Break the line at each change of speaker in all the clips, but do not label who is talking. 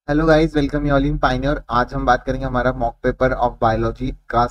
Hello guys, welcome you all in pioneer. आज हम बात करेंगे हमारा मॉक पेपर ऑफ बायोलॉजी का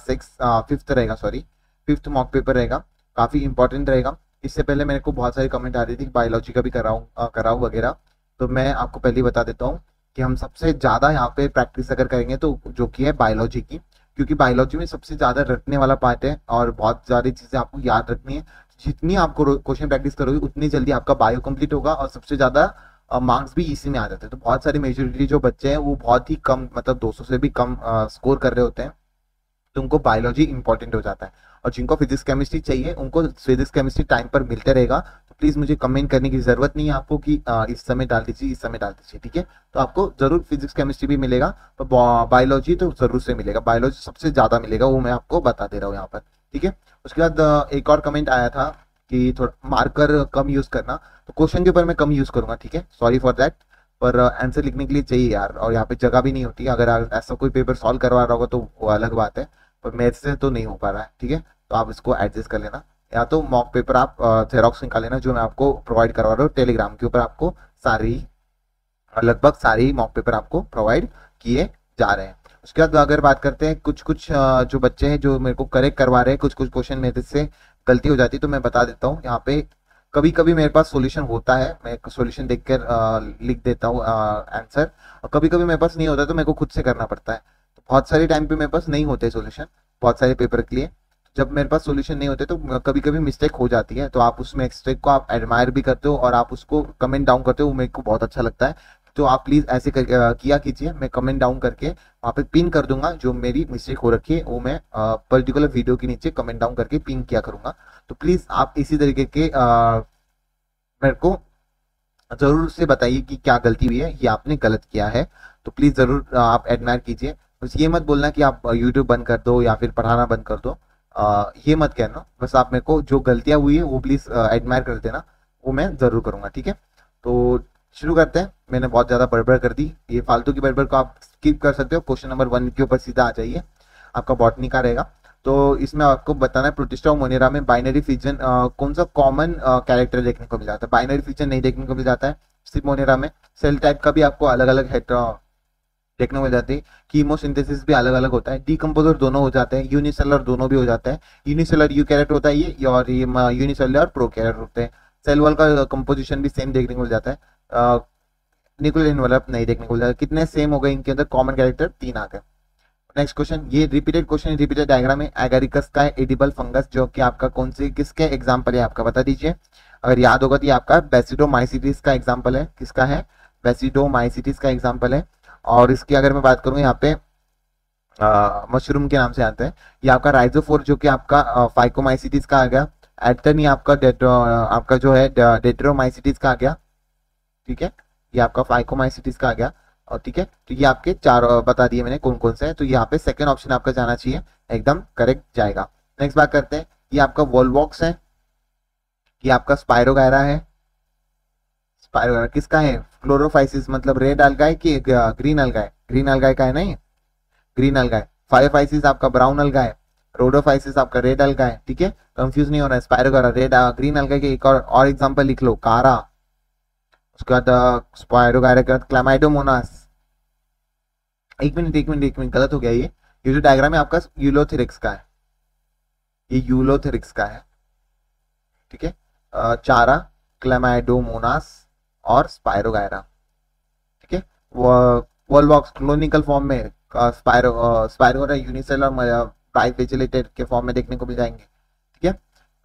फिफ्थ रहेगा, सॉरी फिफ्थ मॉक पेपर रहेगा। काफ़ी इंपॉर्टेंट रहेगा। इससे पहले मेरे को बहुत सारी कमेंट आ रही थी बायोलॉजी का भी कराऊँ वगैरह। तो मैं आपको पहले ही बता देता हूँ कि हम सबसे ज़्यादा यहाँ पे प्रैक्टिस अगर करेंगे तो जो कि है बायोलॉजी की, क्योंकि बायोलॉजी में सबसे ज़्यादा रटने वाला पार्ट है और बहुत सारी चीज़ें आपको याद रखनी है। जितनी आपको क्वेश्चन प्रैक्टिस करोगे उतनी जल्दी आपका बायो कंप्लीट होगा और सबसे ज़्यादा मार्क्स भी इसी में आ जाते हैं। तो बहुत सारी मेजोरिटी जो बच्चे हैं वो बहुत ही कम, मतलब 200 से भी कम स्कोर कर रहे होते हैं। तो उनको बायोलॉजी इंपॉर्टेंट हो जाता है। और जिनको फिजिक्स केमिस्ट्री चाहिए उनको फिजिक्स केमिस्ट्री टाइम पर मिलते रहेगा। तो प्लीज मुझे कमेंट करने की जरूरत नहीं है आपको कि इस समय डाल दीजिए, इस समय डाल दीजिए, ठीक है। तो आपको जरूर फिजिक्स केमिस्ट्री भी मिलेगा, तो बायोलॉजी तो जरूर से मिलेगा। बायोलॉजी सबसे ज्यादा मिलेगा, वो मैं आपको बता दे रहा हूँ यहाँ पर, ठीक है। उसके बाद एक और कमेंट आया था कि थोड़ा मार्कर कम यूज करना। तो क्वेश्चन के ऊपर मैं कम यूज करूंगा, ठीक है, सॉरी फॉर दैट। पर आंसर लिखने के लिए चाहिए यार, और यहाँ पे जगह भी नहीं होती। अगर ऐसा कोई पेपर सॉल्व करवा रहा होगा तो वो अलग बात है, पर मेरे से तो नहीं हो पा रहा है, ठीक है। तो आप इसको एडजस्ट कर लेना। या तो मॉक पेपर आप जेरोक्स निकाल लेना, जो मैं आपको प्रोवाइड करवा रहा हूँ टेलीग्राम के ऊपर। आपको सारी लगभग सारे ही मॉक पेपर आपको प्रोवाइड किए जा रहे हैं। उसके बाद अगर बात करते हैं कुछ कुछ जो बच्चे हैं जो मेरे को करेक्ट करवा रहे हैं, कुछ कुछ क्वेश्चन मेरे से गलती हो जाती है, तो मैं बता देता हूँ यहाँ पे। कभी कभी मेरे पास सॉल्यूशन होता है, मैं सॉल्यूशन देखकर लिख देता हूँ आंसर। और कभी कभी मेरे पास नहीं होता तो मेरे को खुद से करना पड़ता है। तो बहुत सारे टाइम पे मेरे पास नहीं होते सॉल्यूशन, बहुत सारे पेपर के लिए। जब मेरे पास सॉल्यूशन नहीं होते तो कभी कभी मिस्टेक हो जाती है। तो आप उस मिस्टेक को आप एडमायर भी करते हो और आप उसको कमेंट डाउन करते हो, वो मेरे को बहुत अच्छा लगता है। तो आप प्लीज ऐसे किया कीजिए। मैं कमेंट डाउन करके वहाँ पे पिन कर दूंगा, जो मेरी मिस्टेक हो रखी है वो मैं पर्टिकुलर वीडियो के नीचे कमेंट डाउन करके पिन किया करूंगा। तो प्लीज आप इसी तरीके के मेरे को जरूर से बताइए कि क्या गलती हुई है, ये आपने गलत किया है। तो प्लीज जरूर आप एडमायर कीजिए। बस ये मत बोलना कि आप यूट्यूब बंद कर दो या फिर पढ़ाना बंद कर दो, ये मत कहना। बस आप मेरे को जो गलतियां हुई है वो प्लीज एडमायर कर देना, वो मैं जरूर करूंगा, ठीक है। तो शुरू करते हैं। मैंने बहुत ज्यादा बड़बड़ कर दी, ये फालतू की बड़बड़ को आप स्किप कर सकते हो। क्वेश्चन नंबर 1 के ऊपर सीधा आ जाइए, आपका बॉटनी का रहेगा। तो इसमें आपको बताना है प्रोटिस्टा और मोनेरा में बाइनरी फिजन कौन सा कॉमन कैरेक्टर देखने को मिल जाता है। बाइनरी फिजन नहीं देखने को मिल जाता है सिर्फ मोनेरा में। सेल टाइप का भी आपको अलग अलग देखने को मिल जाती है। कीमोसिंथेसिस भी अलग अलग होता है। डीकम्पोजर दोनों हो जाते हैं, यूनिसेलर दोनों भी हो जाता है। यूनिसेलर यूकैरियोट होता है ये, और ये यूनिसेलर प्रोकैरियोट होते हैं। सेल वॉल का कंपोजिशन भी सेम देखने को मिल जाता है। न्यूक्लियर इन्वेलप नहीं देखने को मिल जाता। कितने सेम हो गए इनके अंदर कॉमन कैरेक्टर, 3 आ गए। नेक्स्ट क्वेश्चन, ये रिपीटेड क्वेश्चन, रिपीटेड डायग्राम है। एगारिकस का एडिबल फंगस जो कि आपका कौन से किसके एग्जांपल है आपका बता दीजिए। अगर याद होगा तो ये आपका बेसिडोमाइसिटिस का एग्जांपल है। किसका है? बेसिडोमाइसिटिस का एग्जांपल है। और इसकी अगर मैं बात करूं यहाँ पे मशरूम के नाम से आते हैं। ये आपका राइजोफोर जो कि आपका फाइकोमाइसिटिस का आ गया। एटन ये आपका आपका जो है डेट्रोमाइसिटिस का आ गया, ठीक है। ये आपका फाइकोमाइसिटिस का आ गया। और ठीक है, तो ये आपके चार बता दिए मैंने कौन कौन से हैं। तो यहाँ पे सेकंड ऑप्शन आपका जाना चाहिए, एकदम करेक्ट जाएगा। नेक्स्ट बात करते हैं, ये आपका वॉलवॉक्स है, ये आपका स्पायरोगायरा है। स्पायरोगायरा किसका है? क्लोरोफाइसिस मतलब रेड अलगाए कि ग्रीन अलगाए? ग्रीन अलगाए का है नहीं, ग्रीन अलगाए। फायोफाइसिस आपका ब्राउन अलगाए। रोडोफाइसिस आपका रेड अलगाए, ठीक है। कंफ्यूज नहीं होना है। स्पायरोगायरा रेड ग्रीन अलगाए के एक और एग्जांपल लिख लो, कारा। उसके बाद स्पायरोगायरा के बाद क्लैमाइडोमोनास। एक मिनट एक मिनट एक मिनट, गलत हो गया ये जो डायग्राम है आपका यूलोथेरिक्स का है, ये यूलोथेरिक्स का है, ठीक है। चारा, क्लैमाइडोमोनास और स्पायरोगायरा, ठीक है। वॉलवॉक्स क्लोनिकल फॉर्म में स्पायरोगायरा यूनिसेलर बाइफेजिलेटेड के फॉर्म में देखने को मिल जाएंगे, ठीक है।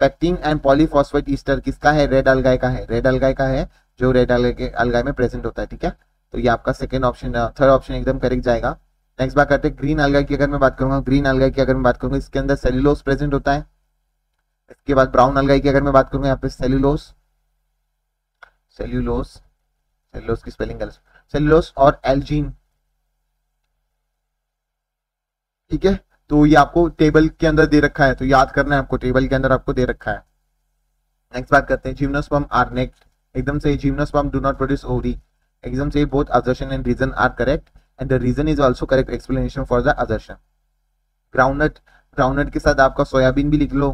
पेक्टिन एंड पॉलीफॉस्फेट ईस्टर किसका है? रेड अलगाए का है, रेड अलगाए का है, जो रेड अलगाए में प्रेजेंट होता है, ठीक है। तो ये आपका सेकंड ऑप्शन, थर्ड ऑप्शन एकदम करेक्ट जाएगा। नेक्स्ट बात करते हैं ग्रीन अलगाए की। अगर मैं बात करूंगा ग्रीन अलगाए की, अगर मैं बात करूंगा इसके अंदर सेल्यूलोज प्रेजेंट होता है। इसके बाद ब्राउन अलगाए की अगर मैं बात करूंगा, यहाँ पे सेल्यूलोज, सेल्यूलोज, सेल्यूलोज की स्पेलिंग गलत, सेल्यूलोज और एल्जीन, ठीक है। तो ये आपको टेबल के अंदर दे रखा है, तो याद करना है आपको, टेबल के अंदर आपको दे रखा है। नेक्स्ट बात करते हैं जिम्नोस्पर्म आर नेक्स्ट, एकदम सही। Gymnosperm do not produce ovary, एकदम सही। Both assertion and reason are correct and the reason is also correct explanation for the assertion। Groundnut, groundnut के साथ आपका सोयाबीन भी लिख लो,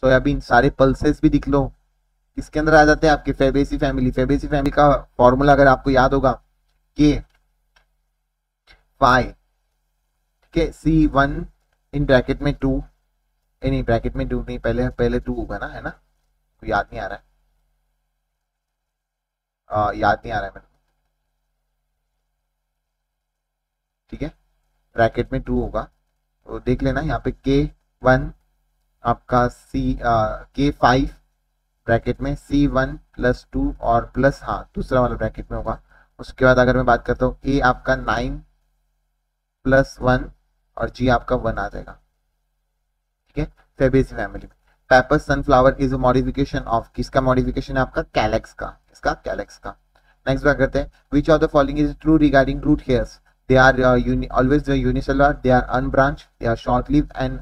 सोयाबीन। सारे पल्सेस भी लिख लो। इसके अंदर आ जाते हैं आपके फेबेसी फैमिली। फेबेसी फैमिली का फॉर्मूला अगर आपको याद होगा कि 5, ठीक है, C1 इन ब्रैकेट में 2, नहीं ब्रैकेट में 2 नहीं, पहले पहले 2 होगा ना, है ना, तो याद नहीं आ रहा है, याद नहीं आ रहा है मेरे को, ठीक है, ब्रैकेट में 2 होगा, तो देख लेना यहाँ पे K1 आपका K5 ब्रैकेट में C1+2 और प्लस, हाँ दूसरा वाला ब्रैकेट में होगा। उसके बाद अगर मैं बात करता हूँ A आपका 9+1 और G आपका 1 आ जाएगा, ठीक है, फेबेसी फैमिली में। Paper sunflower is a modification of, किसका मॉडिफिकेशन है आपका, कैलेक्स का, किसका, कैलेक्स का। नेक्स्ट बात करते हैं, which of the following is true regarding root hairs, they are always unicellular, they are unbranch, they are short live and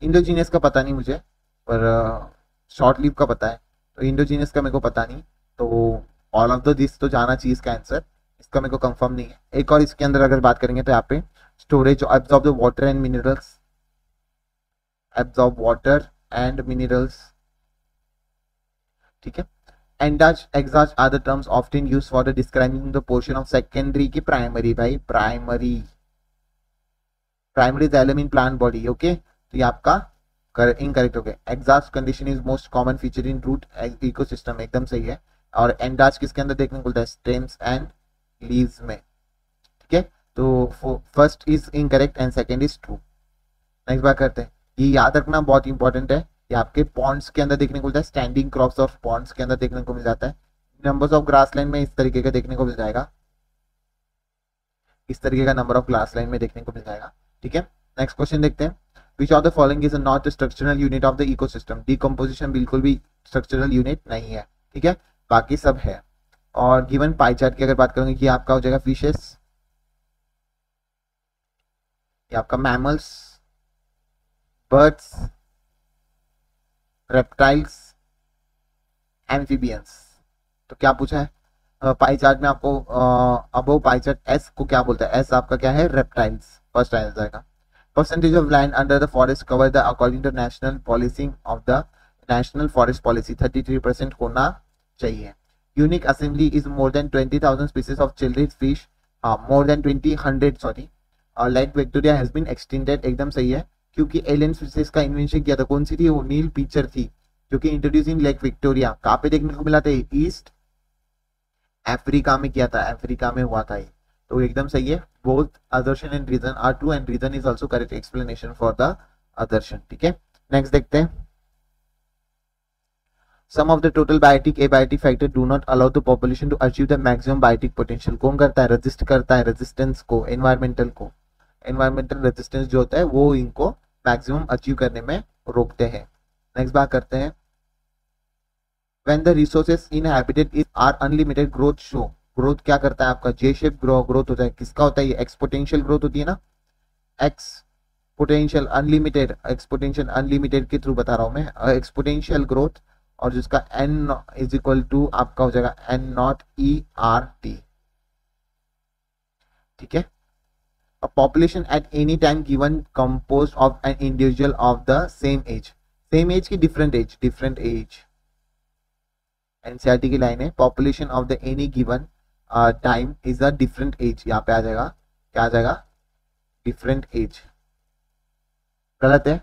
indigenous का पता नहीं मुझे, पर शॉर्ट लिव का पता है, तो इंडोजीनियस का मेरे को पता नहीं, तो ऑल ऑफ द दिस तो जाना चाहिए इसका आंसर, इसका मेरे को कंफर्म नहीं है। एक और इसके अंदर अगर बात करेंगे तो यहाँ पे storage absorb the water and minerals, absorb water and minerals, ठीक है। Endarch exarch are the terms often used for the describing the portion of secondary की प्राइमरी, भाई primary, primary xylem in plant body, okay, तो ये आपका incorrect हो गया। Exhaust condition is most common feature in root ecosystem, एकदम सही है। और एंडाज किसके अंदर देखने को मिलता है, स्टेम्स एंड लीव्स में, ठीक है, तो first is incorrect and second is true. Next बात करते हैं, ये याद रखना बहुत इंपॉर्टेंट है, ये आपके पॉन्ड्स के अंदर देखने को मिलता है, स्टैंडिंग क्रॉप्स ऑफ पॉन्ड्स के अंदर देखने को मिल जाता है। नंबर्स ऑफ ग्रासलैंड में इस तरीके का देखने को मिल जाएगा, इस तरीके का नंबर ऑफ ग्रासलैंड में देखने को मिल जाएगा, ठीक है। नेक्स्ट क्वेश्चन देखते हैं, which of the following is not structural unit of the ecosystem, decomposition बिल्कुल भी स्ट्रक्चरल यूनिट नहीं है, ठीक है, बाकी सब है। और गिवन पाई चार्ट की अगर बात करेंगे, ये आपका हो जाएगा फिशेस, ये आपका मैमल्स, बर्ड्स, रेप्टाइल्स, एम्फीबियंस। तो क्या पूछा है पाई चार्ट में आपको, अबव पाई चार्ट एस को क्या बोलता है, एस आपका क्या है, रेप्टाइल्स, फर्स्ट आ जाएगा। Percentage of land under the forest cover the according to national policy of the national forest policy 33% होना चाहिए। Unique assembly is more than 20,000 species of children fish, more than 200 sorry, lake Victoria has been extended, एकदम सही है, क्योंकि alien species का invention किया था, कौन सी थी वो, नील पिक्चर थी, जो कि इंट्रोड्यूस इन लेक विक्टोरिया, कहाँ पे देखने को मिला था, ईस्ट अफ्रीका में किया था, अफ्रीका में हुआ था ये, तो एकदम सही है। Both assertion and reason are true and reason is also correct explanation for the assertion, ठीक है। नेक्स्ट देखते हैं, sum of the total biotic abiotic factor do not allow the population to achieve the maximum biotic potential, कौन करता है, resist करता है resistance को, एनवायरमेंटल को, एनवायरमेंटल रेजिस्टेंस जो होता है वो इनको मैक्सिमम अचीव करने में रोकते हैं। नेक्स्ट बात करते हैं, when the resources inhabited is are unlimited growth show, growth क्या करता है आपका, जे शेप ग्रोथ होता है, किसका होता है ये, एक्सपोनेंशियल ग्रोथ होती है ना, एक्सपोनेंशियल अनलिमिटेड, एक्सपोनेंशियल अनलिमिटेड के थ्रू बता रहा हूं मैं, एक्सपोनेंशियल ग्रोथ, और जिसका एन इज इक्वल टू आपका हो जाएगा N not E R T, ठीक है। A population at any time given composed of an individual of the same age की different age, एनसीईआरटी की लाइन है, population of the any given time is a different age, यहाँ पे आ जाएगा, क्या आ जाएगा, डिफरेंट एज, गलत है।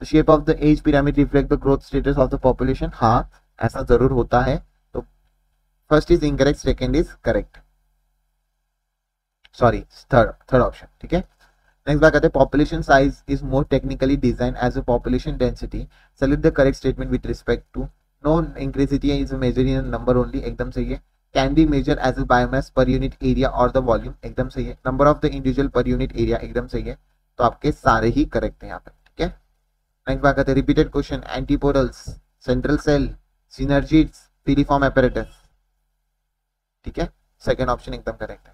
The shape of the age pyramid reflect the growth status of the population, हाँ ऐसा जरूर होता है, तो first is incorrect, second is correct, sorry third option, ठीक है। नेक्स्ट बात करते हैं, population size is more technically design as a population density, select the correct statement with respect to, no increasity is measure in number only, एकदम सही है। Can be measure as a biomass per unit area और the volume, एकदम सही है। Number of the individual per unit area, एकदम सही है, तो आपके सारे ही करेक्ट हैं यहाँ पे, ठीक है। नेक्स्ट बात करते हैं, repeated question, antipodals, central cell, synergids, filiform apparatus, ठीक है, सेकंड ऑप्शन एकदम करेक्ट है।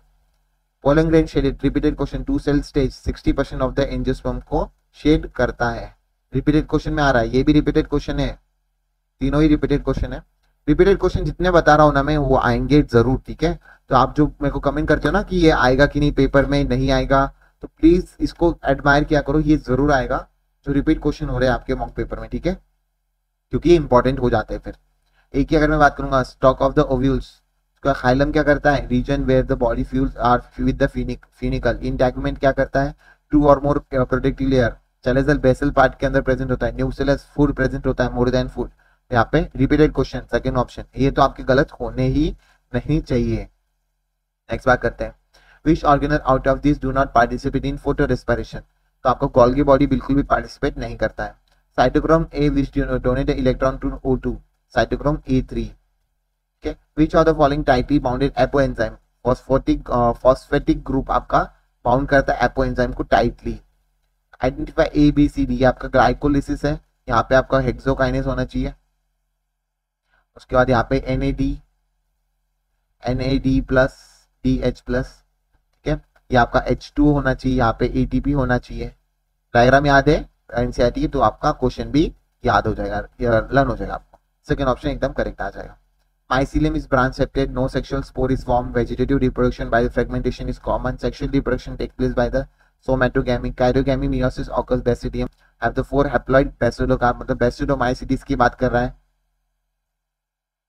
Pollen grain shedded, repeated question, 2 cell stage 60% of the angiosperm को शेड करता है, रिपीटेड क्वेश्चन में आ रहा है, ये भी रिपीटेड क्वेश्चन है, तीनों ही रिपीटेड क्वेश्चन है। रिपीटेड क्वेश्चन जितने बता रहा हूं ना मैं, वो आएंगे जरूर, ठीक है। तो आप जो मेरे को कमेंट करते हो ना कि ये आएगा कि नहीं पेपर में, नहीं आएगा, तो प्लीज इसको एडमायर किया करो, ये जरूर आएगा जो रिपीट क्वेश्चन हो रहे हैं आपके मॉक पेपर में, ठीक है, क्योंकि ये इंपॉर्टेंट हो जाते हैं। फिर एक ही अगर मैं बात करूंगा, स्टॉक ऑफ द ओव्यूल्स, उसका हाइलम क्या करता है, region where the body fuses are with the funicle. Integument क्या करता है, टू और more protective layer. Chalazal basal part के अंदर प्रेजेंट होता है। न्यूक्लियस फूड प्रेजेंट होता है, मोर देन फूड। यहाँ पे रिपीटेड क्वेश्चन, सेकंड ऑप्शन, ये तो आपके गलत होने ही नहीं चाहिए। नेक्स्ट बात करते हैं, विच organelle out of this do not participate in photo respiration. तो आपको गोल्गी बॉडी बिल्कुल भी पार्टिसिपेट नहीं करता है। Cytochrome A which donate electron to O2, cytochrome A3। okay, which of the following tightly bounded apoenzyme phosphatic group आपका bound करता है एपोएंजाइम को टाइटली। आइडेंटिफाई ABCD, ये आपका ग्लाइकोलिसिस है, यहाँ पे आपका हेक्सोकाइनेस होना चाहिए। उसके बाद यहाँ पे NAD प्लस DH प्लस, ठीक है, ये आपका H2 होना चाहिए, यहाँ पे ATP होना चाहिए। डायग्राम याद है NCERT, तो आपका क्वेश्चन भी याद हो जाएगा, लर्न हो जाएगा आपको। सेकेंड ऑप्शन एकदम करेक्ट आ जाएगा। Mycelium is branch septate, no sexual spore is formed, vegetative reproduction by the fragmentation is common, sexual reproduction takes place by the somatogamy, chirogamy, meiosis occurs, basidium have the 4 haploid basilocarp, मतलब बेसिडोमाइसिटिस की बात कर रहा है,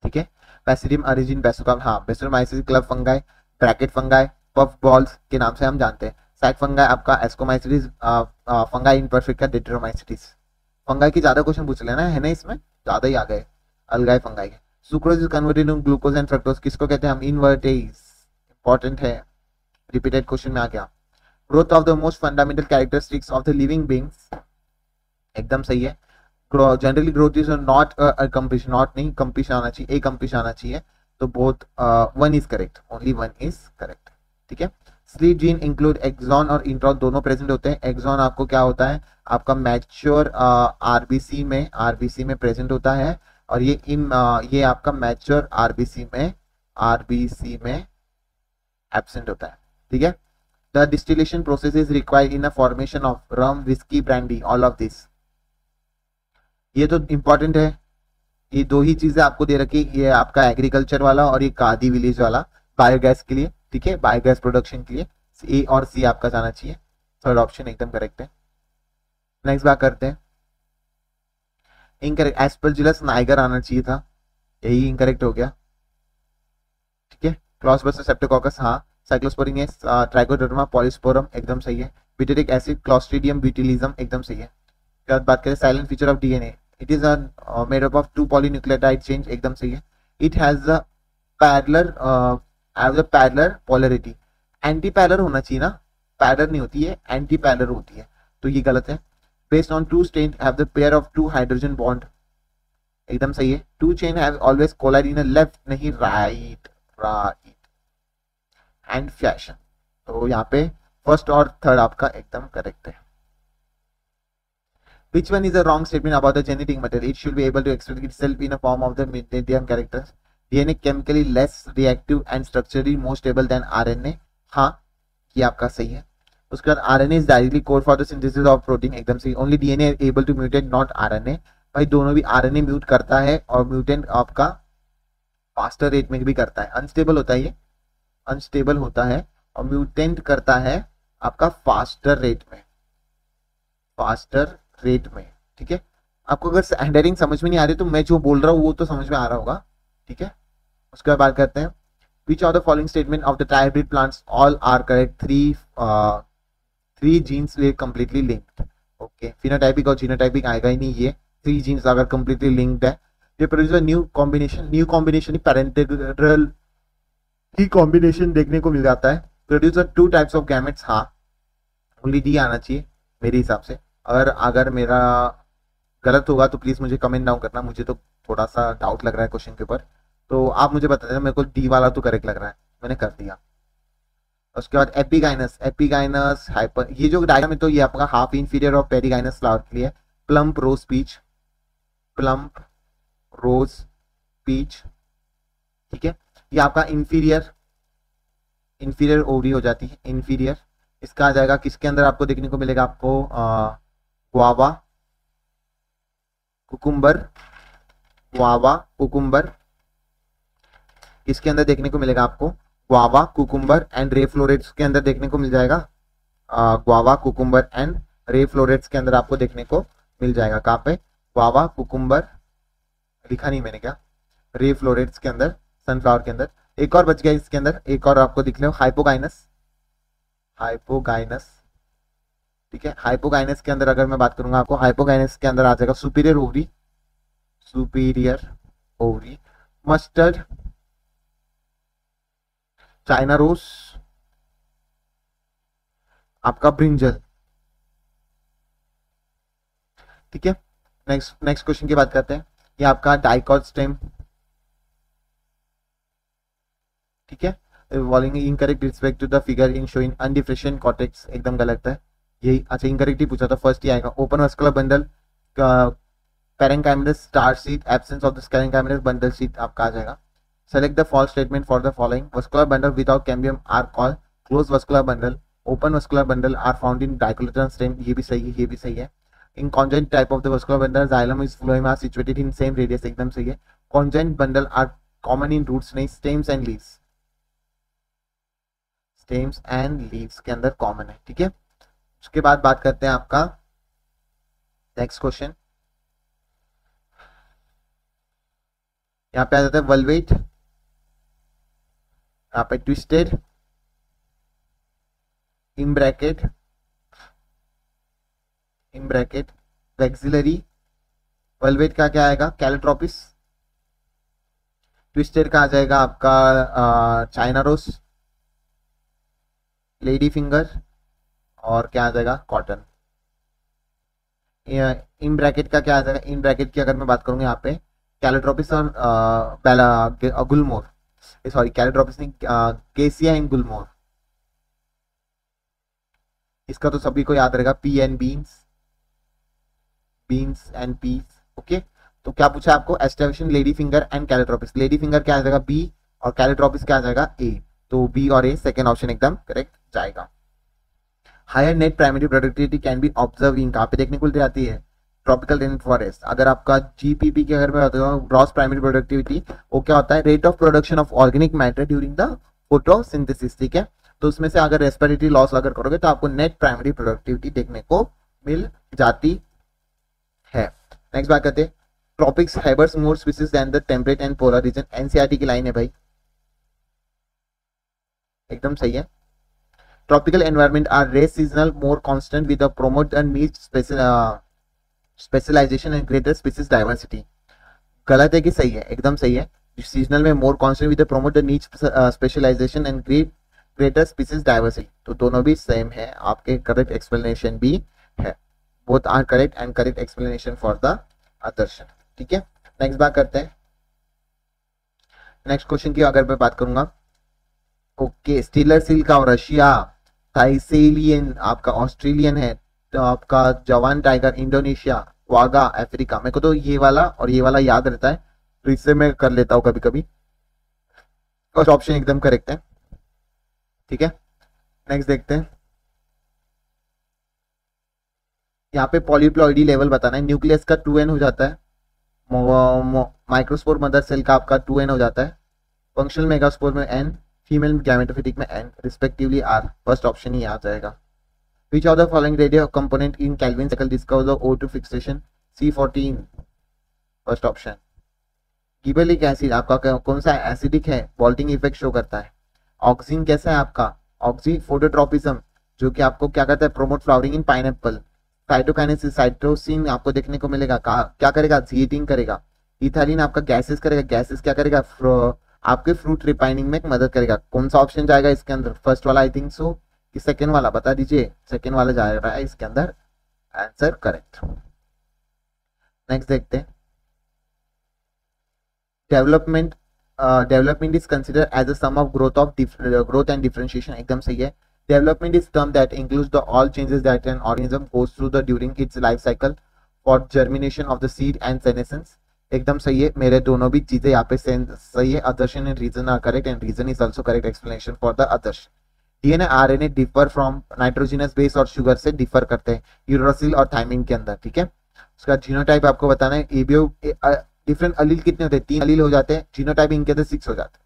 ठीक है। Basidium origin basidiocarp, हाँ, basidiomycetes club fungi, bracket fungi, puff balls के नाम से हम जानते हैं। सैक फंगाई आपका एस्कोमाइसिटिस, फंगाई इनपरफेक्ट का डेट्रोमाइसिटिस। फंगाई की ज्यादा क्वेश्चन पूछ लेना है ना, इसमें ज्यादा ही आ गए अलगाई फंगाई के। Sucrose is converted in glucose and fructose, किसको कहते हैं हम, इनवर्टेज। इंपॉर्टेंट है, रिपीटेड क्वेश्चन में आ गया। Growth of the most fundamental characteristics of the living beings, एकदम सही है। Generally growth is not completion, not नहीं, कंप्लीशन आना चाहिए, ए कंप्लीशन आना चाहिए, तो both one is correct, only one is correct, ठीक है। स्लीप जीन इंक्लूड एक्सॉन और इंट्रॉन दोनों प्रेजेंट होते हैं। एक्सॉन आपको क्या होता है, आपका मैच्योर आरबीसी में प्रेजेंट होता है, और ये आपका मैच्योर आरबीसी में एब्सेंट होता है, ठीक है। The distillation process is required in a formation of rum, whisky, brandy, all of this. ये तो इंपॉर्टेंट है, ये दो ही चीजें आपको दे रखी, ये आपका एग्रीकल्चर वाला और ये कादी विलेज वाला बायोगैस के लिए, ठीक है, बायोगैस प्रोडक्शन के लिए। ए और सी आपका जाना चाहिए, थर्ड ऑप्शन एकदम करेक्ट है। नेक्स्ट बात करते हैं, इनकरेक्ट, एस्परजिलस नाइगर आना चाहिए था, यही इनकरेक्ट हो गया, ठीक है। क्लॉस्ट्रिडियम सेप्टोकोकस, हाँ। साइक्लोस्पोरिंग, ट्राइकोडर्मा, पॉलीस्पोरम, एकदम सही है। ब्यूटेरिक एसिड, क्लॉस्ट्रिडियम ब्यूटिलिज्म, एकदम सही है। उसके बाद बात करें silent feature of DNA, it is made up of 2 polynucleotide chain, एकदम सही है। It has a parallel polarity, anti parallel होना चाहिए ना, पैरेलल नहीं होती है, एंटी पैरेलल होती है, तो ये गलत है। Based on 2 strand have the pair of 2 hydrogen bond, एकदम सही है। 2 chain have always coiled in left, नहीं राइट, एंड फैशन, तो यहाँ पे फर्स्ट और थर्ड आपका एकदम करेक्ट है। Which one is a wrong statement about the genetic material? It should be able to express itself in a form of the medium characters. DNA chemically less reactive and structurally more stable than RNA. हाँ, ये आपका सही है। उसके बाद RNA is directly code for the synthesis of protein, एकदम सही। Only DNA is able to mutate, not RNA. भाई दोनों भी, RNA म्यूट करता है और म्यूटेंट आपका फास्टर रेट में भी करता है, अनस्टेबल होता है ये, अनस्टेबल होता है, और म्यूटेंट करता है आपका फास्टर रेट में, ठीक है। आपको अगर हैंडराइटिंग समझ में नहीं आ रही तो मैं जो बोल रहा हूँ वो तो समझ में आ रहा होगा, ठीक है। उसके बाद बात करते हैं, which of the following statement of the trihybrid plants all are correct, 3 genes were completely linked, okay. Phenotypic और जीनोटाइपिक आएगा ही नहीं, ये 3 जीन्स अगर कंप्लीटली लिंक्ड है। ये प्रोड्यूस न्यू कॉम्बिनेशन पैरेंटल की कॉम्बिनेशन देखने को मिल जाता है। प्रोड्यूस 2 टाइप्स ऑफ गैमेट्स, हाँ, ओनली डी आना चाहिए मेरे हिसाब से। अगर मेरा गलत होगा तो प्लीज मुझे कमेंट डाउन करना, मुझे तो थोड़ा सा डाउट लग रहा है क्वेश्चन के ऊपर, तो आप मुझे बता देना, मेरे को डी वाला तो करेक्ट लग रहा है, मैंने कर दिया। उसके बाद एपिगाइनस हाइपर, ये जो डायग्राम है तो ये आपका half inferior of perigynous flower के लिए। प्लम्प रोज पीच, ठीक है, ये आपका इंफीरियर ओवरी हो जाती है, इंफीरियर। इसका आ जाएगा किसके अंदर आपको देखने को मिलेगा, आपको गुआवा कुकुम्बर, इसके अंदर देखने को मिलेगा आपको guava cucumber and ray florets के अंदर देखने को मिल जाएगा। Guava cucumber and ray florets के अंदर आपको देखने को मिल जाएगा। कहाँ पे, गुआवा कुकुम्बर लिखा नहीं मैंने क्या, रे फ्लोरेट्स के अंदर, सनफ्लावर के अंदर। एक और बच गया इसके अंदर, एक और आपको दिख लो, हाइपोगाइनस। हाइपोगाइनस, ठीक है। हाइपोगाइनस के अंदर अगर मैं बात करूंगा आपको, हाइपोगाइनस के अंदर आ जाएगा superior ovary, superior ovary, mustard, china rose, आपका ब्रिंजल, ठीक है। नेक्स्ट नेक्स्ट क्वेश्चन की बात करते हैं। ये आपका डाइकॉट स्टेम, ठीक है। वॉलिंग incorrect respect to the figure in showing undifferentiated cortex, एकदम गलत है यही। अच्छा इनकरेक्ट ही पूछा था, फर्स्ट ही आएगा। Open vascular bundle, parenchymatous starch sheath, absence of the parenchymatous bundle sheath आपका आ जाएगा। Select the false statement for the following. Vascular bundle without cambium are called closed vascular bundle. Open vascular bundle are found in dicotyledonal stem, ये भी सही है, ये भी सही है। In conjoint type of the vascular bundle xylem is phloem are situated in same radius, एकदम सही है। कॉन्जेंट bundle are common in roots, नहीं, stems and leaves, stems and leaves के अंदर कॉमन है, ठीक है। उसके बाद बात करते हैं आपका नेक्स्ट क्वेश्चन। यहाँ पे आ जाता है वल्वेट, यहाँ पे twisted, in bracket vexillary. Velvet का क्या आएगा, कैलोट्रोपिस। ट्विस्टेड का आ जाएगा आपका चाइना रोस, लेडी फिंगर, और क्या आ जाएगा, कॉटन। इन ब्रैकेट का क्या आ जाएगा, इन ब्रैकेट की अगर मैं बात करूंगा यहाँ पे कैलोट्रोपिस और गुलमोर, सॉरी कैलोट्रोपिस नहीं, केसिया इन गुलमोर। इसका तो सभी को याद रहेगा, pea and beans, beans and peas, okay. तो क्या पूछा आपको, establishing lady finger and Calotropis. Lady finger क्या आ जाएगा, बी, और कैलोट्रोपिस क्या आ जाएगा, ए। तो बी और ए, सेकेंड ऑप्शन एकदम करेक्ट जाएगा। Higher net primary productivity can be observe in, कहाँ पे देखने को जाती है, ट्रॉपिकल रेन फॉरेस्ट। अगर आपका जीपीपी की अगर मैं बात करूँ, ग्रॉस प्राइमरी प्रोडक्टिविटी, वो क्या होता है, rate of production of organic matter during the photosynthesis, ठीक है। तो उसमें से अगर रेस्पिरेटरी लॉस अगर करोगे तो आपको नेट प्राइमरी प्रोडक्टिविटी देखने को मिल जाती है। नेक्स्ट बात करते हैं, tropics harbours more species than the temperate and polar region, NCERT की लाइन है भाई, एकदम सही है। Tropical environment are less seasonal more constant with promote and meet specialization and greater species diversity. गलत है कि सही है, एकदम सही है। सीजनल में more constant with promote the niche specialization and greater species diversity, तो दोनों भी सेम है, आपके करेक्ट एक्सप्लेनेशन भी है, both are correct and correct explanation for the assertion, ठीक है। नेक्स्ट बात करते हैं, नेक्स्ट क्वेश्चन की अगर मैं बात करूंगा, ओके, स्टीलर सील का रशिया, थाइसेलियन आपका ऑस्ट्रेलियन है, तो आपका जवान टाइगर इंडोनेशिया, वागा अफ्रीका। मेरे को तो ये वाला और ये वाला याद रहता है, तो इससे मैं कर लेता हूँ कभी कभी। फर्स्ट ऑप्शन एकदम करेक्ट है, ठीक है। नेक्स्ट देखते हैं, यहाँ पे पॉलीप्लॉइडी लेवल बताना है। न्यूक्लियस का 2n हो जाता है, माइक्रोस्पोर मदर सेल का आपका 2n हो जाता है, फंक्शनल मेगास्पोर में n, फीमेल गैमेटोफिटिक में n respectively r। First option ही आ जाएगा। Which of the following radio component in Kelvin cycle discovers the O2 fixation? C14, first option. Gibberellic acid आपका कौन सा एसिडिक है, बॉल्टिंग इफेक्ट शो करता है। ऑक्सीन कैसा है आपका, ऑक्सी फोटोट्रोपिज्म, जो कि आपको क्या करता है, प्रोमोट फ्लावरिंग इन पाइनएप्पल। साइटोकाइनेसिस, साइटोसिन आपको देखने को मिलेगा, क्या करेगा, हीटिंग करेगा। इथालीन आपका गैसेस करेगा, गैसेस क्या करेगा, आपके फ्रूट रिफाइनिंग में मदद करेगा। कौन सा ऑप्शन जाएगा इसके अंदर, फर्स्ट वाला आई थिंक सो, कि सेकेंड वाला, बता दीजिए। सेकेंड वाला जा रहा है इसके अंदर आंसर करेक्ट। नेक्स्ट देखते हैं, development is consider as a sum of growth and differentiation, एकदम सही है। Development is term that includes the all changes that an organism goes through the during its life cycle for germination of the seed and senescence, एकदम सही है। मेरे दोनों भी चीजें यहाँ पे सही है। Assertion and reason are correct and reason is also correct explanation for the assertion. DNA RNA differ from nitrogenous base और शुगर से डिफर करते हैं यूरोसिल और थाइमिन के अंदर, ठीक है। उसका जीनोटाइप आपको बताना है। एबीओ डिफरेंट अलील कितने होते हैं, 3 अलील हो जाते हैं। जीनोटाइप इनके अंदर 6 हो जाते हैं,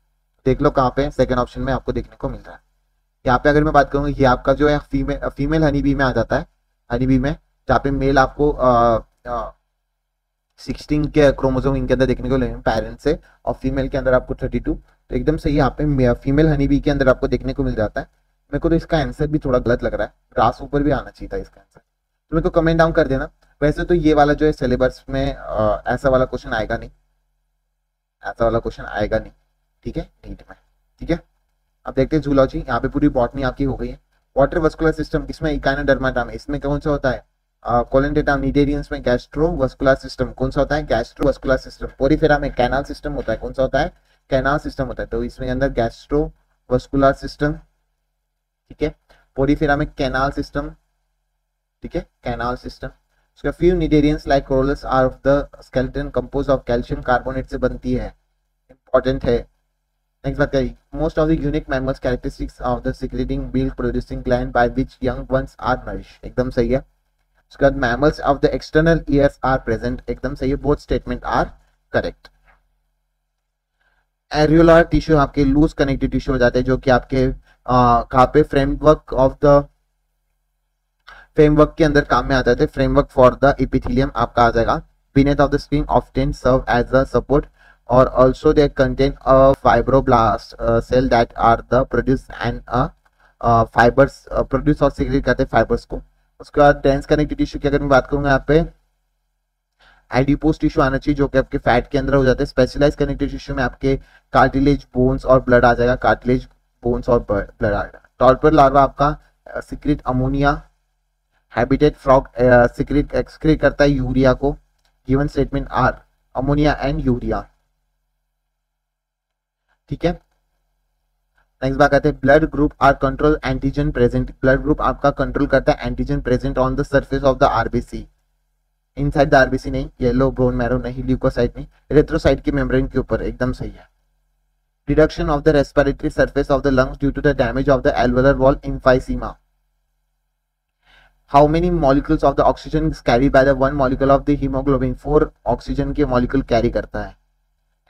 देख लो कहाँ पे, सेकंड ऑप्शन में आपको देखने को मिल रहा है। यहाँ पे अगर मैं बात करूँ, ये आपका जो है फीमेल हनी बी में आ जाता है। हनी बी में जहाँ पे मेल आपको 16 के क्रोमोसोम इनके अंदर देखने को मिलेंगे पेरेंट्स से, और फीमेल के अंदर आपको 32 तो एकदम सही यहाँ पे फीमेल हनी बी के अंदर आपको देखने को मिल जाता है। मेरे को तो इसका आंसर भी थोड़ा गलत लग रहा है, ग्रास ऊपर भी आना चाहिए था इसका आंसर, तो मेरे को कमेंट डाउन कर देना। वैसे तो ये वाला जो है सिलेबस में ऐसा वाला क्वेश्चन आएगा नहीं, ऐसा वाला क्वेश्चन आएगा नहीं, ठीक है, नीट में, ठीक है। अब देखते हैं जूलॉजी, यहाँ पे पूरी बॉटनी आपकी हो गई है। वाटर वस्कुलर सिस्टम, इसमें इकाइनोडर्माटा में, इसमें कौन सा होता है, कोलेंटेटा, नीडेरियंस में गैस्ट्रो वस्कुलर सिस्टम, कौन सा होता है, गैस्ट्रो वस्कुलर सिस्टम। पोरीफेरा में कैनाल सिस्टम होता है, कौन सा होता है, कैनाल सिस्टम होता है, तो इसमें अंदर गैस्ट्रो वस्कुलर सिस्टम, ठीक है। पोरीफेरा में कैनाल सिस्टम, ठीक है, कैनाल सिस्टम। उसका few cnidarians like corals are of the skeleton compose of calcium carbonate से बनती है, इंपॉर्टेंट है। नेक्स्ट बात करिए, most of the unique mammals characteristics of the secreting milk producing gland by which young ones are nourish, एकदम सही है। उसके बाद mammals of the external ears are present, एकदम सही है, both statement are correct. Areolar tissue आपके loose connective tissue हो जाते हैं, जो कि आपके कहाँ पे फ्रेमवर्क ऑफ द फ्रेमवर्क के अंदर काम में आता है, फ्रेमवर्क फॉर द एपिथेलियम आपका आ जाएगा। Beneath of the skin often serve as a support और also they contain a fibroblast cell that are the produce and fibres produce और सीक्रेट करते हैं फाइबर्स को। उसके बाद डेंस कनेक्टिव टिश्यू की अगर मैं बात करूंगा, यहाँ पे एडिपोज टिश्यू आना चाहिए, जो कि आपके फैट के अंदर हो जाते हैं। स्पेशलाइज कनेक्टिव टिश्यू में आपके कार्टिलेज, बोन्स और ब्लड आ जाएगा, कार्टिलेज, बोन्स और ब्लड आ जाएगा। टॉर्पर लार्वा आपका secrete ammonia, habitat frog secrete excrete करता है यूरिया को। Given statement are ammonia and urea, ठीक है। नेक्स्ट बात करते हैं, blood group are control antigen present, blood group आपका कंट्रोल करता है antigen present on the surface of the RBC, inside the RBC नहीं, येलो बोन मैरो नहीं, ल्यूकोसाइट नहीं, एरिथ्रोसाइट की मेम्ब्रेन के ऊपर, एकदम सही है। Reduction of the respiratory surface of the lungs due to the damage of the alveolar wall emphysema. How many molecules of the oxygen is carried by the one molecule of the hemoglobin? 4 oxygen के molecule carry करता है।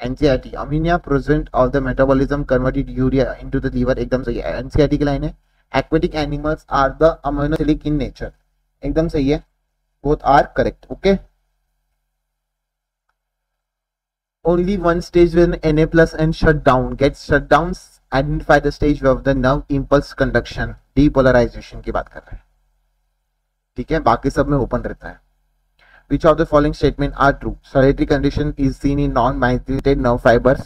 NCERT, ammonia present of the metabolism converted urea into the liver, एकदम सही है। NCERT की line है, aquatic animals are the ammonosic in nature, एकदम सही है, both are correct, okay। Only one stage when Na plus and shut down gets shut down, identify the stage of the nerve impulse conduction, depolarization की बात कर रहे हैं, ठीक है, बाकी सब में ओपन रहता है। Which of the following statement are true? Solitary condition is seen in non-myelinated nerve fibers.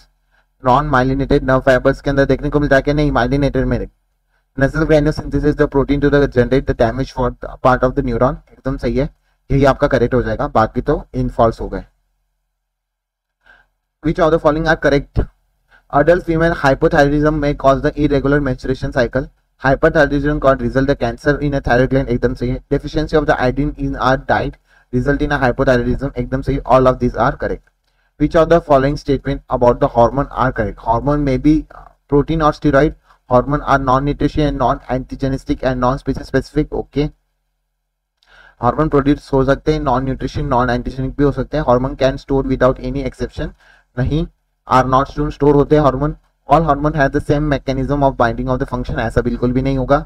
Non-myelinated nerve fibers के अंदर देखने को मिलता है कि नहीं, myelinated में। Nasal granulosynthetase the protein to the generate the damage for the part of the neuron, एकदम सही है, यही आपका करेक्ट हो जाएगा, बाकी तो इन फॉल्स हो गए। Which of the following are correct? Adult female hypothyroidism may cause the irregular menstruation cycle. Hyperthyroidism can result the cancer in a thyroid gland, एकदम सही है। Deficiency of the iodine in our diet result in a hypothyroidism, एकदम सही, all of these are correct। Which of the following statement about the hormone are correct? Hormone may be protein or steroid. Hormone are non-nutrition and non-antigenistic and non-species specific, okay। Hormone produce हो सकते हैं, non nutrition non antigenic भी हो सकते हैं। Hormone can store without any exception, नहीं, are not store होते हैं hormone. All hormone have the same mechanism of binding of the function, ऐसा बिल्कुल भी नहीं होगा।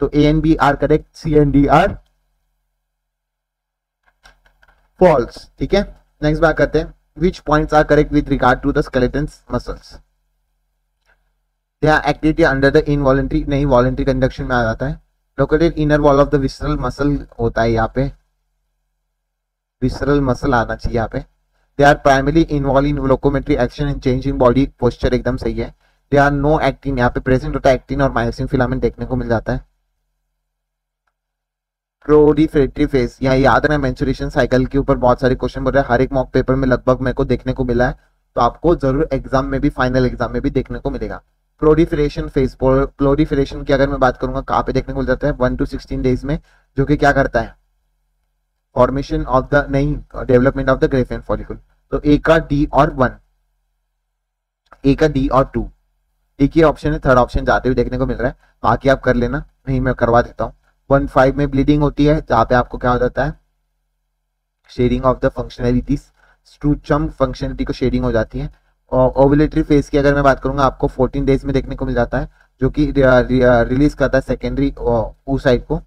तो A and B are correct, C and D are false, ठीक है। नेक्स्ट बात करते हैं, which points are correct with regard to the skeletons muscles? Their activity under the involuntary, नहीं, वॉलंटरी कंडक्शन में आ जाता है। Located inner wall of the visceral muscle होता है, यहाँ पे विसरल मसल आना चाहिए यहाँ पे। They are primarily involve in locomotory action and change in body posture, एकदम सही है। दे आर नो एक्टिन, यहाँ पे प्रेजेंट होता है एक्टिन और मायोसिन फिलामेंट देखने को मिल जाता है। प्रोलिफरेटरी फेज, यहाँ याद रखना, मेंस्ट्रुएशन साइकिल के ऊपर बहुत सारे क्वेश्चन बोल रहे हैं, हर एक मॉक पेपर में लगभग मेरे को देखने को मिला है, तो आपको जरूर एग्जाम में भी, फाइनल एग्जाम में भी देखने को मिलेगा। प्रोलिफरेशन फेज, प्रोलिफरेशन की अगर मैं बात करूंगा कहाँ पे देखने को मिल जाता है, 1 to 16 डेज में, जो कि क्या करता है, फॉर्मेशन ऑफ द, नहीं, development of the graphene follicle. तो ए का डी और 1, ए का डी और 2, एक ही ऑप्शन है, थर्ड ऑप्शन जाते हुए देखने को मिल रहा है, बाकी आप कर लेना, नहीं मैं करवा देता हूँ। 1-5 में ब्लीडिंग होती है, जहाँ पे आपको क्या हो जाता है, shedding of the functionalities, stratum functionality को शेडिंग हो जाती है। और ओवुलेटरी फेज की अगर मैं बात करूंगा, आपको 14 डेज में देखने को मिल जाता है, जो कि रिलीज करता है सेकेंडरी oocyte को,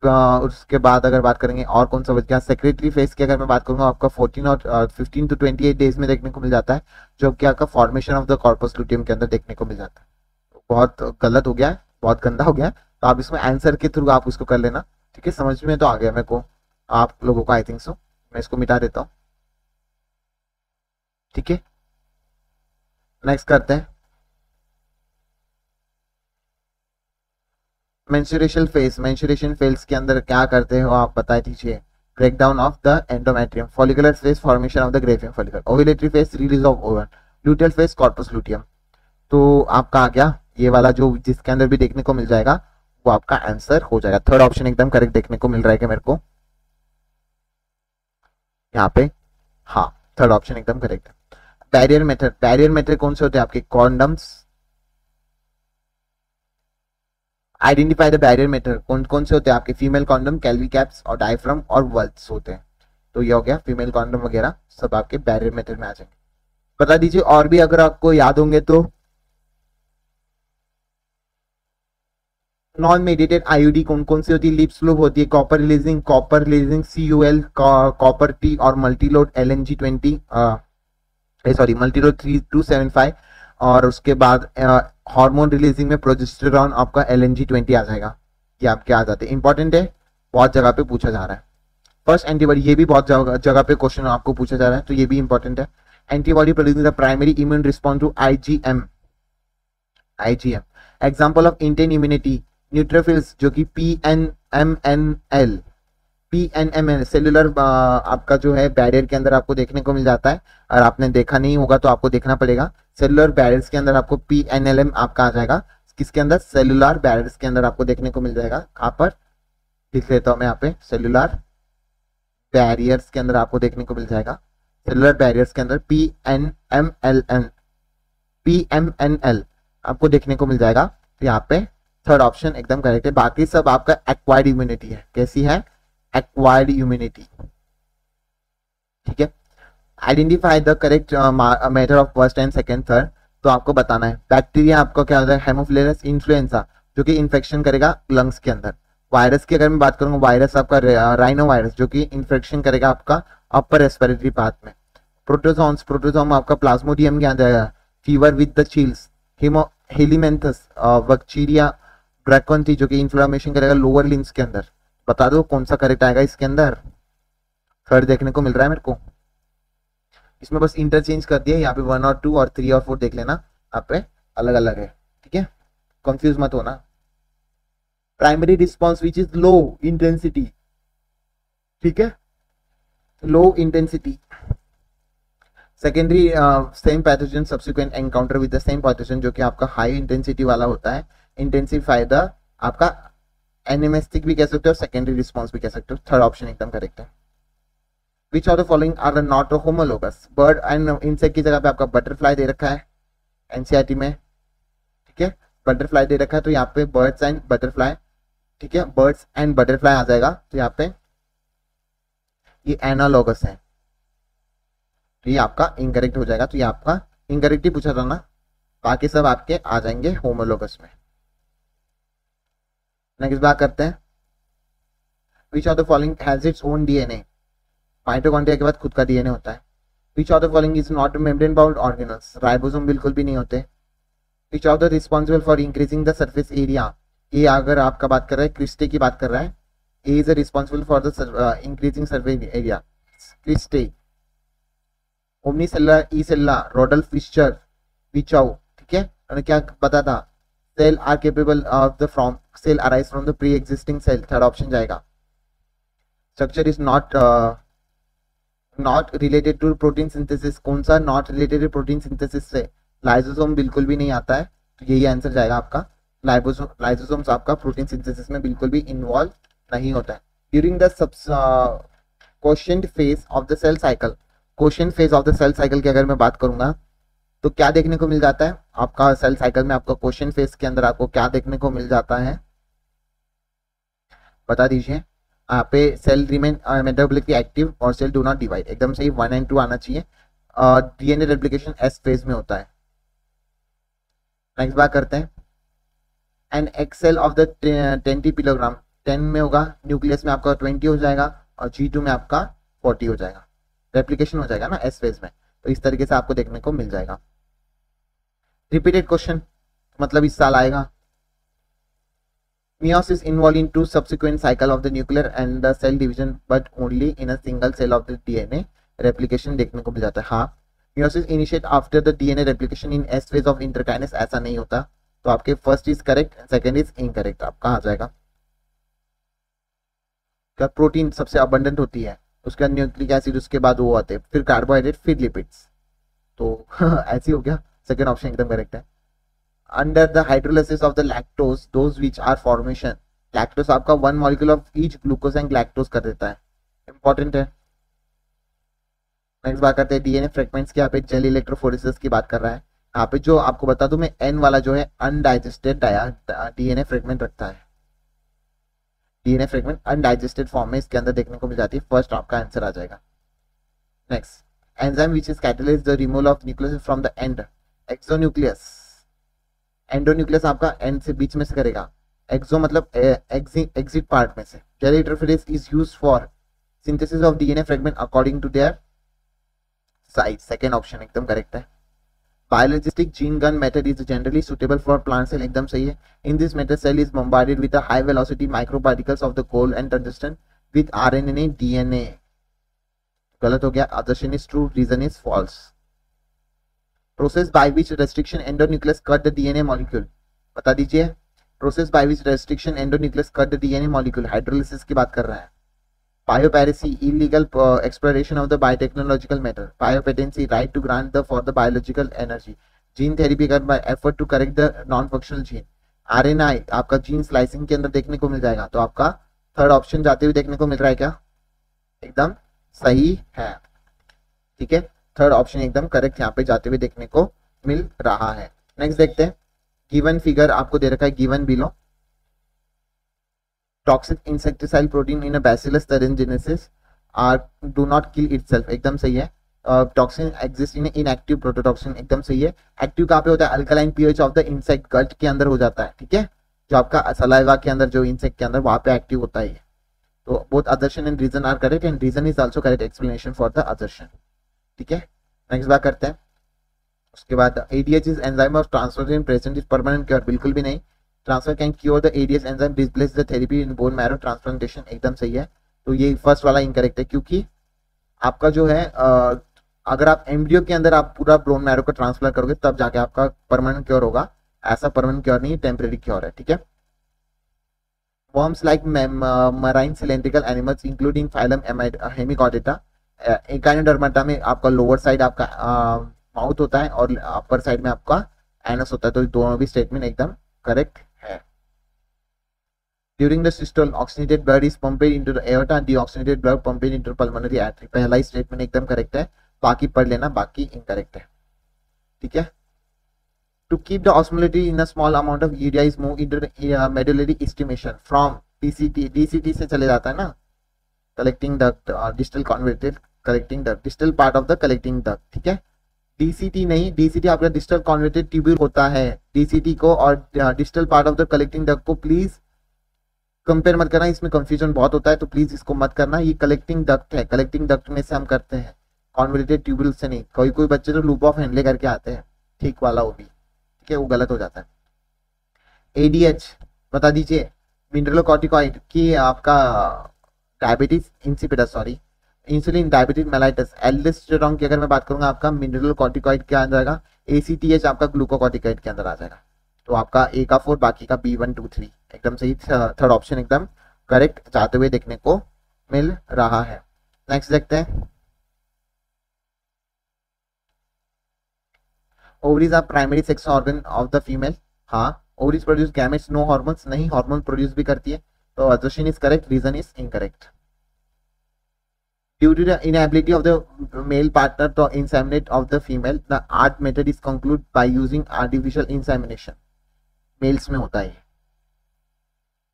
उसके बाद अगर बात करेंगे और कौन सा बच गया, सेक्रेटरी फेज की अगर मैं बात करूंगा आपका 14 और 15 to 28 डेज में देखने को मिल जाता है, जो कि आपका formation of the corpus luteum के अंदर देखने को मिल जाता है। बहुत गलत हो गया है, बहुत गंदा हो गया है, तो आप इसमें आंसर के थ्रू आप उसको कर लेना। ठीक है, समझ में तो आ गया मेरे को आप लोगों को, आई थिंक सो। मैं इसको मिटा देता हूँ। ठीक है, नेक्स्ट करते हैं मेंस्ट्रुएशन फेज। मेंस्ट्रुएशन फेज के अंदर क्या करते हो आप बता दीजिए। Break down of the endometrium, follicular phase formation of the Graafian follicle, ovulatory phase release of ovum, luteal phase corpus luteum. तो आपका आ गया ये वाला जो जिसके अंदर भी देखने को मिल जाएगा वो आपका आंसर हो जाएगा। थर्ड ऑप्शन एकदम करेक्ट देखने को मिल रहा है कि मेरे को यहाँ पे, हाँ थर्ड ऑप्शन एकदम करेक्ट है। बैरियर मेथड, बैरियर मेथड कौन से होते हैं आपके, condoms. Identify the barrier method, कौन कौन से होते हैं आपके, फीमेल कॉन्डम, कैल्वी कैप्स और डायफ्राम और वल्व्स होते हैं। तो ये हो गया फीमेल कॉन्डम वगैरह सब आपके बैरियर मेथड में आ जाएंगे। बता दीजिए और भी अगर आपको याद होंगे तो। नॉन मेडिटेड आईयूडी कौन कौन सी होती है, लिप्स लूप होती है, copper releasing CUL, copper T और मल्टीलोड LNG20, सॉरी मल्टीलोड 3275, और उसके बाद हार्मोन रिलीजिंग में प्रोजेस्टेरॉन आपका LNG20 आ जाएगा। ये आपके आ जाते हैं, इंपॉर्टेंट है, बहुत जगह पे पूछा जा रहा है। फर्स्ट एंटीबॉडी, ये भी बहुत जगह पे क्वेश्चन आपको पूछा जा रहा है, तो ये भी इंपॉर्टेंट है। Antibody producing the primary immune response to IgM। Example of innate immunity, neutrophils जो कि PNML सेलुलर आपका जो है बैरियर के अंदर आपको देखने को मिल जाता है, और आपने देखा नहीं होगा तो आपको देखना पड़ेगा। सेलुलर बैरियर्स के अंदर आपको PNLM आपका आ जाएगा, किसके अंदर, सेलुलर बैरियर्स के अंदर आपको देखने को मिल जाएगा। कहाँ पर लिख लेता हूँ मैं यहाँ पे, सेलुलर बैरियर्स के अंदर आपको देखने को मिल जाएगा। सेलुलर बैरियर्स के अंदर PMNL आपको देखने को मिल जाएगा। तो यहाँ पे थर्ड ऑप्शन एकदम करेक्ट है। बाकी सब आपका एक्वायर्ड इम्यूनिटी है। कैसी है, एक्वायर्ड इम्यूनिटी। ठीक है, identify the correct method of first and second third, तो आपको बताना है। बैक्टीरिया आपका क्या होता है, हेमोफिलस इन्फ्लुएंजा जो कि इन्फेक्शन करेगा लंग्स के अंदर। वायरस की अगर मैं बात करूंगा, वायरस आपका राइनो वायरस जो कि इन्फेक्शन करेगा आपका अपर रेस्पिरेटरी पाथ में। प्रोटोजोन्स, प्रोटोजोम आपका प्लाज्मोडियम के अंदर आएगा, fever with the chills. Helminths bacteria ब्रैकोन्थी जो कि इन्फ्लेमेशन करेगा लोअर लिम्स के अंदर। बता दो कौन सा करेक्ट आएगा इसके अंदर, थर्ड देखने को मिल रहा है मेरे को। इसमें बस इंटरचेंज कर दिया, यहाँ पे 1 और 2 और 3 और 4 देख लेना, यहाँ पे अलग अलग है। ठीक है, कंफ्यूज मत होना। Primary response which is low intensity, ठीक है, low intensity. Secondary same pathogen subsequent encounter with the same pathogen जो कि आपका हाई इंटेंसिटी वाला होता है। इंटेंसिफाई द आपका एनिमेस्टिक भी कह सकते हो, सेकेंडरी रिस्पॉन्स भी कह सकते हो। थर्ड ऑप्शन एकदम करेक्ट है। Which of the following are not homologous, bird and insect की जगह पे आपका बटरफ्लाई दे रखा है एनसीईआरटी में। ठीक है, बटरफ्लाई दे रखा है, तो यहाँ पे बर्ड्स एंड बटरफ्लाई, ठीक है, बर्ड्स एंड बटरफ्लाई आ जाएगा। तो यहाँ पे ये एनालॉगस है, तो ये आपका इनकरेक्ट हो जाएगा। तो ये आपका इनकरेक्ट ही पूछा था ना, बाकी सब आपके आ जाएंगे होमोलोगस में। नेक्स्ट बात करते हैं, which of the following has its own DNA. Mitochondria के बाद खुद का डीएनए होता है। Which of the following is not membrane bound organelles, ribosome बिल्कुल भी नहीं होते। विच of the responsible for increasing the surface area, ये अगर आपका बात कर रहा है क्रिस्टे की बात कर रहा है, A is responsible for the increasing surface area, cristae. ओमनीसेलुलर, ई सेलुलर, रोडल्फ फिशर, विचाउ। ठीक है, उन्होंने क्या बता था, cell are capable of the from, cell arise from the pre existing cell, third option जाएगा। Structure is not related to protein synthesis, कौन सा not related to protein synthesis से, लाइसोसोम बिल्कुल भी नहीं आता है, तो यही आंसर जाएगा आपका। लाइसोसोम्स आपका प्रोटीन सिंथेसिस में बिल्कुल भी इन्वॉल्व नहीं होता है। During the quotient phase of the cell cycle, quotient phase of the cell cycle की अगर मैं बात करूंगा तो क्या देखने को मिल जाता है आपका सेल साइकिल में, आपका क्वोशिएंट फेज के अंदर आपको क्या देखने को मिल जाता है, बता दीजिए। यहाँ पे सेल रिमेन मेटाबॉलिकली एक्टिव और सेल डू नॉट डिवाइड, एकदम सही 1 और 2 आना चाहिए। डीएनए रेप्लिकेशन एस फेज में होता है। नेक्स्ट बात करते हैं, एन एक्सेल ऑफ द 10 10 में होगा, न्यूक्लियस में आपका 20 हो जाएगा और G2 में आपका 40 हो जाएगा, रेप्लिकेशन हो जाएगा ना एस फेज में। तो इस तरीके से आपको देखने को मिल जाएगा। रिपीटेड क्वेश्चन मतलब इस साल आएगा। Meiosis involved in two subsequent cycle of the nuclear and the cell division but only in a single cell of the DNA replication देखने को मिल जाता है। हाँ, Meiosis initiate after the DNA replication in S phase of interkinase, ऐसा नहीं होता। तो आपके first is correct, second is incorrect. आपका आ जाएगा क्या, प्रोटीन सबसे अबंडेंट होती है, उसके बाद न्यूक्लिक एसिड, उसके बाद वो आते हैं, फिर कार्बोहाइड्रेट, फिर लिपिड्स। तो ऐसी हो गया, सेकंड ऑप्शन एकदम करेक्ट है। Under the hydrolysis of the lactose, those which are formation, lactose आपका 1 molecule of each glucose and lactose कर देता है, इंपॉर्टेंट है। नेक्स्ट बात करते हैं डीएनए फ्रेगमेंट्स की। यहाँ पे जेल इलेक्ट्रोफोरेसिस की बात कर रहा है। यहाँ पे जो आपको बता दूं मैं, एन वाला जो है अनडाइजेस्टेड डीएनए फ्रेगमेंट रखता है। डीएनए फ्रेगमेंट अनडाइजेस्टेड फॉर्म में इसके अंदर देखने को मिल जाती है। फर्स्ट आपका आंसर आ जाएगा। Next, enzyme which is catalyse the removal of nucleus from the end, exonuclease. Endonuclease आपका एंड से बीच में से करेगा, एक्सो मतलब एग्जिट पार्ट में से। Gel electrophoresis is used for synthesis of DNA fragment according to their size, second option एकदम correct है। Biolistic gene gun method is generally suitable for plant cell, एकदम सही है। In this method cell is bombarded with high velocity micro particles of the gold and tungsten with RNA DNA, गलत हो गया। Assertion is true, reason is false. Process by which restriction endonuclease cut the DNA molecule, बता दीजिए। Process by which restriction endonuclease cut the DNA molecule, hydrolysis की बात कर रहा है। Biopiracy, illegal exploration of the biotechnological method. Biopatents, right to grant the for the biological energy. Gene therapy कर by effort to correct the non functional gene. RNA आपका gene splicing के अंदर देखने को मिल जाएगा। तो आपका थर्ड ऑप्शन जाते हुए देखने को मिल रहा है क्या, एकदम सही है, ठीक है। थर्ड ऑप्शन एकदम करेक्ट यहाँ पे जाते हुए देखने को मिल रहा है। नेक्स्ट देखते हैं, गिवन फिगर आपको दे रखा है given below. Toxic insecticide protein in a bacillus thuringiensis are do not kill itself, एकदम सही है। Toxin exist in inactive prototoxin, एकदम सही है। एक्टिव कहाँ पे होता है, alkaline pH of the insect gut के अंदर हो जाता है, ठीक है। जो आपका सलाइवा के अंदर, जो इंसेक्ट के अंदर, वहां पे एक्टिव होता है। तो both assertion and reason are correct and reason is also correct explanation for the assertion, ठीक है। नेक्स्ट बात करते हैं। उसके बाद ADH is enzyme of transfer in present is permanent cure, बिल्कुल भी नहीं। Transfer can cure the ADH enzyme displace the therapy in bone marrow transplantation, एकदम सही है। तो ये फर्स्ट वाला इनकरेक्ट है, क्योंकि आपका जो है अगर आप एम्ब्रियो के अंदर आप पूरा बोन मैरो को ट्रांसफर करोगे तब जाके आपका परमानेंट क्योर होगा। ऐसा परमानेंट क्योर नहीं, टेम्परेरी क्योर है, ठीक है। Worms like marine cylindrical animals including phylum Hemichordata, Echinodermata में आपका लोअर साइड आपका माउथ होता है और अपर साइड में आपका एनस होता है। तो दोनों भी स्टेटमेंट एकदम करेक्ट है। During the systole oxygenated blood is pumped into the aorta and deoxygenated blood pumped into pulmonary artery, पहला ही स्टेटमेंट एकदम करेक्ट है। बाकी पढ़ लेना, बाकी इनकरेक्ट है, ठीक है। To keep the osmolality in a small amount of urea is moved into the medullary estimation from DCT, DCT से चले जाता है ना, collecting duct, distal convoluted collecting duct, distal part of the collecting duct, ठीक है। DCT नहीं, DCT आपका distal convoluted tubule होता है। DCT को और distal part of the collecting duct को प्लीज कंपेयर मत करना, इसमें कंफ्यूजन बहुत होता है, तो प्लीज इसको मत करना। ये कलेक्टिंग डक्ट है, कलेक्टिंग डक्ट में से हम करते हैं, कॉन्वोल्यूटेड ट्यूब्यूल से नहीं। कोई कोई बच्चे तो लूप ऑफ हैंडले करके आते हैं, ठीक वाला वो भी, ठीक है, वो गलत हो जाता है। ADH बता दीजिए, मिनरल कॉर्टिकॉइड की आपका diabetes insipidus, sorry insulin diabetes mellitus, aldosterone की अगर मैं बात करूंगा आपका मिनरल कॉर्टिकॉइड के अंदर आएगा। ACTH आपका ग्लूकोकॉर्टिकॉइड के अंदर आ जाएगा। तो आपका A का 4, बाकी का B1 2 3 एकदम सही। थर्ड ऑप्शन एकदम करेक्ट जाते हुए देखने को मिल रहा है। नेक्स्ट देखते हैं, ovaries are primary sex organ of the female. हाँ, ovaries produce gametes, no hormones, नहीं, हार्मोन प्रोड्यूस भी करती है। तो assertion is correct, reason is incorrect. Due to the inability of the male partner to inseminate of the female, the ART method is conclude by using artificial insemination. Males में होता है।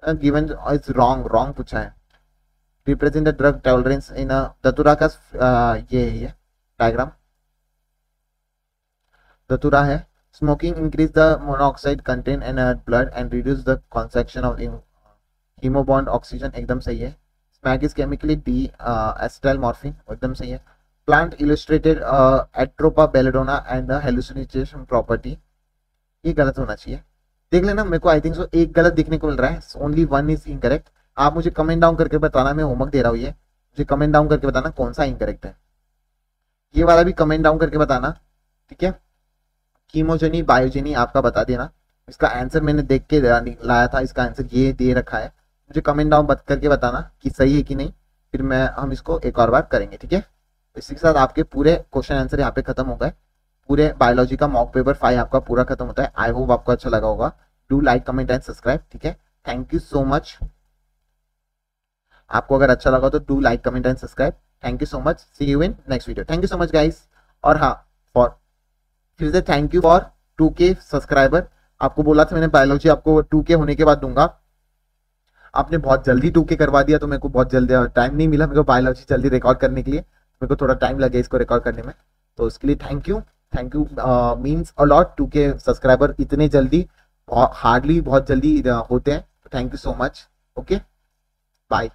Given is wrong, wrong पूछा है। Represent the drug tolerance in datura का ये diagram datura है। Smoking increase the monoxide content in blood and reduce the consumption of haemo bound oxygen एकदम सही है। Smack is chemically diacetyl morphine एकदम सही है। Plant illustrated atropa belladonna and the hallucination property, ये गलत होना चाहिए। देख लेना, मेरे को आई थिंक सो एक गलत देखने को मिल रहा है, ओनली वन इज इनकरेक्ट। आप मुझे कमेंट डाउन करके बताना, मैं होमवर्क दे रहा हूँ ये, मुझे कमेंट डाउन करके बताना कौन सा इनकरेक्ट है। ये वाला भी कमेंट डाउन करके बताना, ठीक है। कीमोजेनी बायोजेनी आपका बता देना। इसका आंसर मैंने देख के लाया था, इसका आंसर ये दे रखा है। मुझे कमेंट डाउन करके बताना कि सही है कि नहीं, फिर हम इसको एक और बार करेंगे, ठीक है। इसी के साथ आपके पूरे क्वेश्चन आंसर यहाँ पे खत्म हो गए। पूरे बायोलॉजी का मॉक पेपर 5 आपका पूरा खत्म होता है। आई होप आपको अच्छा लगा होगा। Do like comment and subscribe, ठीक है। Thank you so much. आपको अगर अच्छा लगा तो do like comment and subscribe. Thank you so much, see you in next video. Thank you so much guys. और हाँ, फॉर फिर से thank you for 2K subscriber. आपको बोला था मैंने बायोलॉजी आपको 2K होने के बाद दूंगा, आपने बहुत जल्दी 2K करवा दिया, तो मेरे को बहुत जल्दी टाइम नहीं मिला मेरे को बायोलॉजी जल्दी रिकॉर्ड करने के लिए। मेरे को थोड़ा टाइम लगे इसको रिकॉर्ड करने में, तो उसके लिए thank you. Thank you means a lot. 2K subscriber इतने जल्दी हार्डली बहुत जल्दी होते हैं, तो thank you so much. Okay, bye.